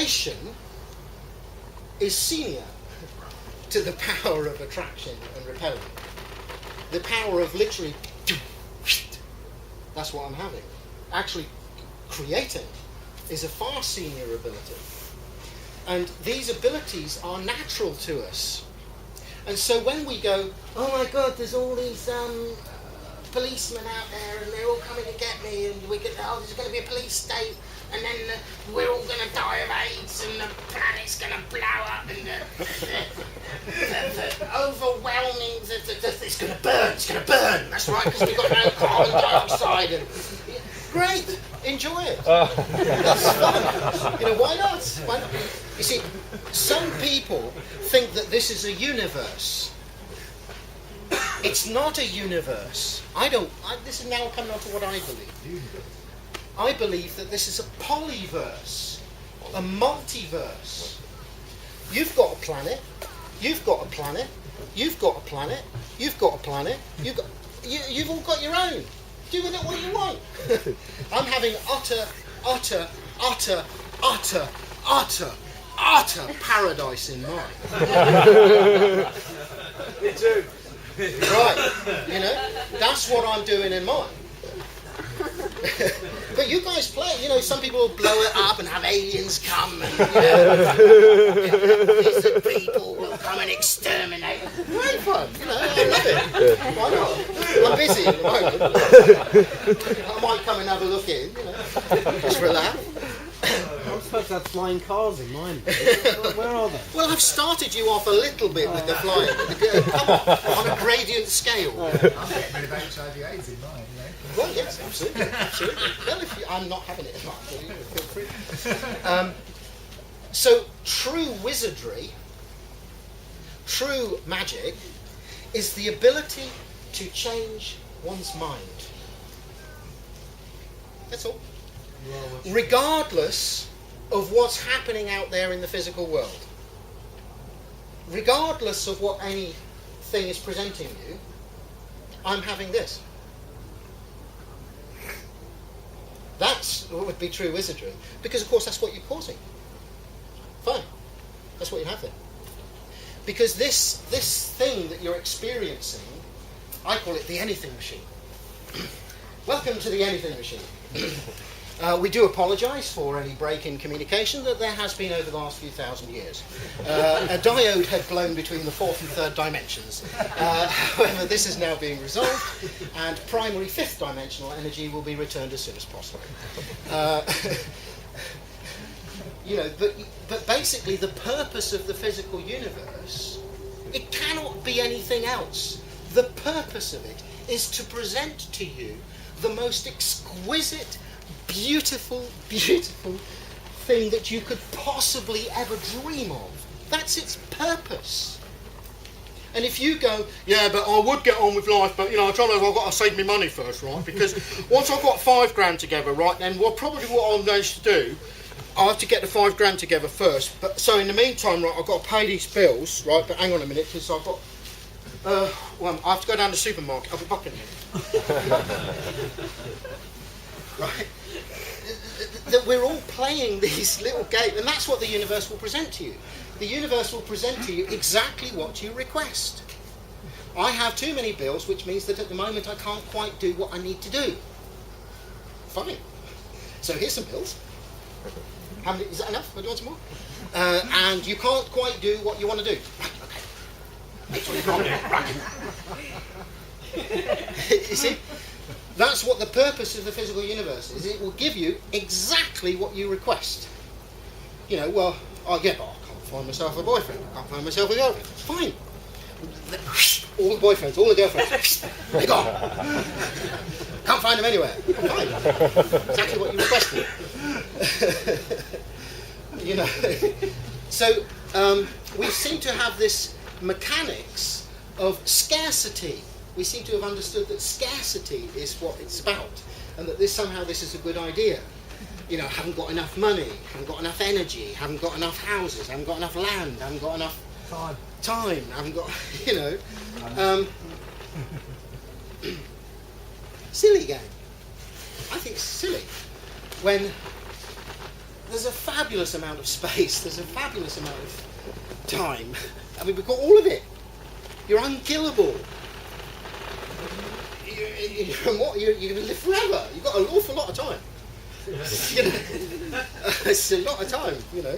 creation is senior to the power of attraction and repelling. The power of literally, that's what I'm having. Actually, creating is a far senior ability. And these abilities are natural to us. And so when we go, oh my God, there's all these policemen out there and they're all coming to get me, and there's going to be a police state, and then we're all going to die of AIDS, and the planet's going to blow up, and the overwhelming, it's going to burn, that's right, because we've got no carbon dioxide. And, great, enjoy it. That's fun. Why not? Why not? You see, some people think that this is a universe. It's not a universe. This is now coming on to what I believe. I believe that this is a polyverse, a multiverse. You've got a planet, you've got a planet, you've got a planet, you've got a planet, you've all got your own. Do with it what you want. I'm having utter paradise in mind. Me too. Right, that's what I'm doing in mine. But you guys play, some people will blow it up and have aliens come and, lizard people will come and exterminate. Great fun, I love it. Why not? I'm busy at the moment. I might come and have a look in, just for a laugh. I'm supposed to have flying cars in mine. Where are they? Well, I've started you off a little bit with the flying. Come on a gradient scale. I'm getting rid of HIV/AIDS in mine, Well, yes, absolutely. Well, I'm not having it in mine, so feel free. So, true wizardry, true magic, is the ability to change one's mind. That's all. Regardless of what's happening out there in the physical world. Regardless of what anything is presenting you, I'm having this. That's what would be true wizardry. Because, of course, that's what you're causing. Fine. That's what you have there. Because this thing that you're experiencing, I call it the anything machine. Welcome to the anything machine. We do apologise for any break in communication that there has been over the last few thousand years. A diode had blown between the fourth and third dimensions. However, this is now being resolved, and primary fifth dimensional energy will be returned as soon as possible. But basically the purpose of the physical universe, it cannot be anything else. The purpose of it is to present to you the most exquisite, beautiful thing that you could possibly ever dream of. That's its purpose. And if you go, yeah, but I would get on with life, but I've got to save me money first, right? Because once I've got $5,000 together, right, then probably what I'm going to do, I have to get the $5,000 together first. But so in the meantime, right, I've got to pay these bills, right? But hang on a minute, because I've got, I have to go down to the supermarket. I'll be back in a minute. Right? That we're all playing these little games, and that's what the universe will present to you. The universe will present to you exactly what you request. I have too many bills, which means that at the moment I can't quite do what I need to do. Fine. So here's some bills. How many, is that enough? Do you want some more? And you can't quite do what you want to do. Right, okay. That's what you can't do. Right. You see? That's what the purpose of the physical universe is. It will give you exactly what you request. I can't find myself a boyfriend. I can't find myself a girlfriend. Fine. All the boyfriends, all the girlfriends, they're gone. Can't find them anywhere. Fine. Exactly what you requested. So we seem to have this mechanics of scarcity. We seem to have understood that scarcity is what it's about, and that this is a good idea. Haven't got enough money, haven't got enough energy, haven't got enough houses, haven't got enough land, haven't got enough time, haven't got, silly game. I think it's silly when there's a fabulous amount of space, there's a fabulous amount of time. I mean, we've got all of it. You're unkillable. You're going to live forever. You've got an awful lot of time. You know? It's a lot of time, you know.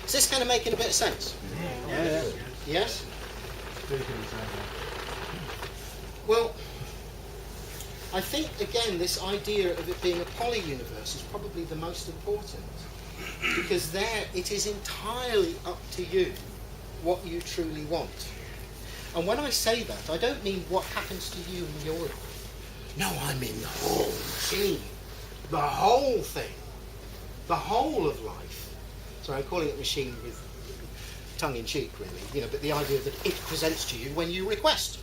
Is this kind of making a bit of sense? Yeah. Yes? Well, I think, again, this idea of it being a poly-universe is probably the most important. Because there, it is entirely up to you what you truly want. And when I say that, I don't mean what happens to you in your life. No, I mean the whole machine. The whole thing. The whole of life. So I'm calling it machine with tongue-in-cheek, really. You know, but the idea that it presents to you when you request.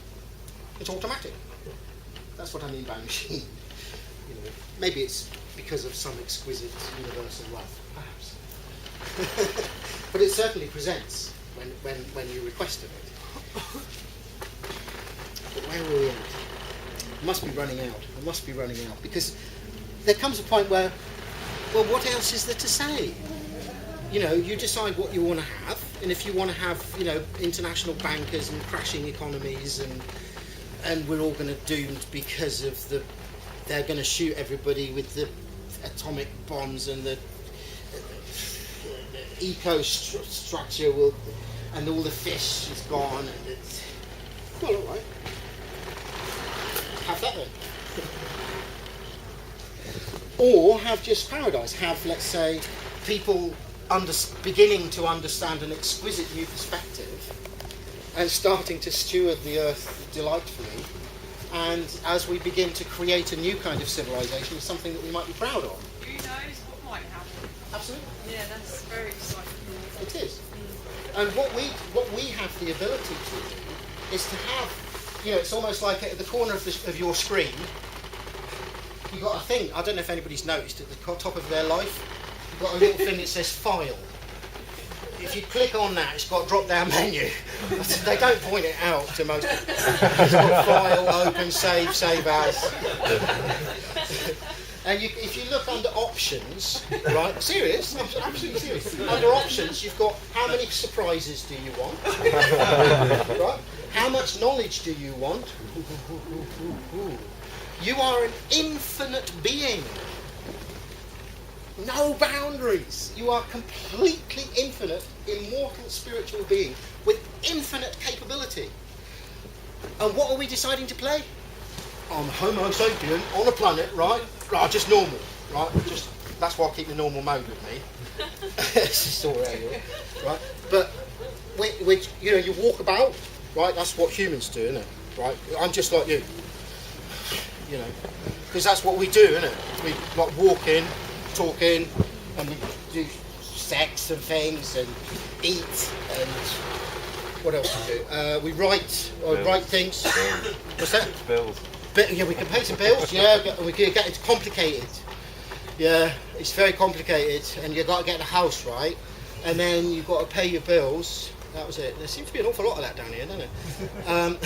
It's automatic. That's what I mean by machine. You know, maybe it's because of some exquisite universal love, perhaps. But it certainly presents when you request of it. But where are we at? I must be running out. I must be running out. Because there comes a point where, well, what else is there to say? You know, you decide what you want to have. And if you want to have, you know, international bankers and crashing economies and we're all going to doomed because of they're going to shoot everybody with the atomic bombs and the structure will, and all the fish is gone, and it's well, all right. Have that then. Or have just paradise. Have, let's say, people beginning to understand an exquisite new perspective and starting to steward the earth delightfully. And as we begin to create a new kind of civilization, it's something that we might be proud of. Who knows what might happen? Absolutely. Yeah, that's very exciting. It is. And what we have the ability to do is to have, you know, it's almost like at the corner of your screen, you've got a thing, I don't know if anybody's noticed, at the top of their life, you've got a little thing that says file. If you click on that, it's got a drop-down menu. They don't point it out to most people. It's got file, open, save as. And if you look under options, right, serious, absolutely serious. Under options, you've got how many surprises do you want? Right? How much knowledge do you want? You are an infinite being. No boundaries. You are completely infinite, immortal spiritual being with infinite capability. And what are we deciding to play? I'm Homo sapien on a planet, right? Just normal, right? Just that's why I keep the normal mode with me. It's just all right? But which you know, you walk about, right? That's what humans do, isn't it? Right? I'm just like you, you know, because that's what we do, isn't it? We like walk in, talk in, and we do sex and things, and eat, and what else do we do? We write things. Bills. What's that? Bills. Yeah, we can pay some bills. Yeah, we can get it complicated. Yeah, it's very complicated, and you've got to get the house right, and then you've got to pay your bills. That was it. There seems to be an awful lot of that down here, doesn't it?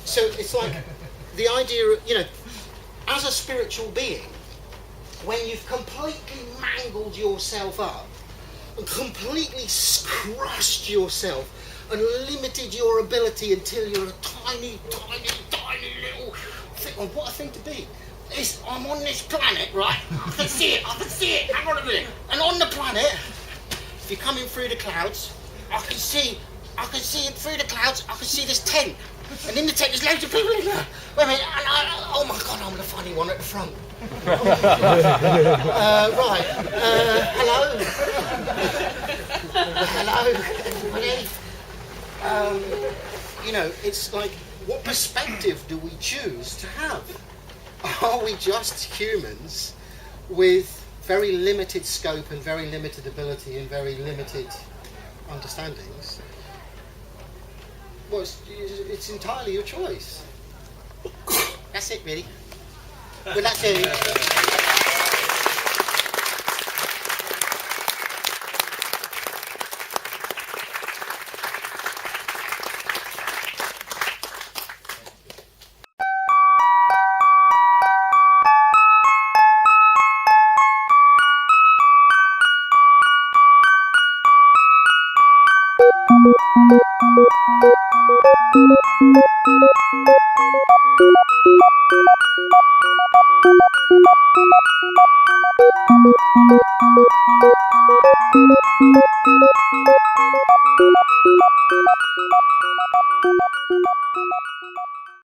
So it's like the idea of, you know, as a spiritual being, when you've completely mangled yourself up and completely crushed yourself and limited your ability until you're a tiny, tiny, tiny little thing. Oh, what a thing to be. I'm on this planet, right? I can see it, hang on a minute. And on the planet, if you're coming through the clouds, I can see it through the clouds, I can see this tent. And in the tent there's loads of people in there. Wait a minute, oh my God, I'm the funny one at the front. Right, hello. Hello, everybody. You know, it's like, what perspective do we choose to have? Are we just humans with very limited scope and very limited ability and very limited understandings? Well, it's entirely your choice. That's it, really. Well, that's it.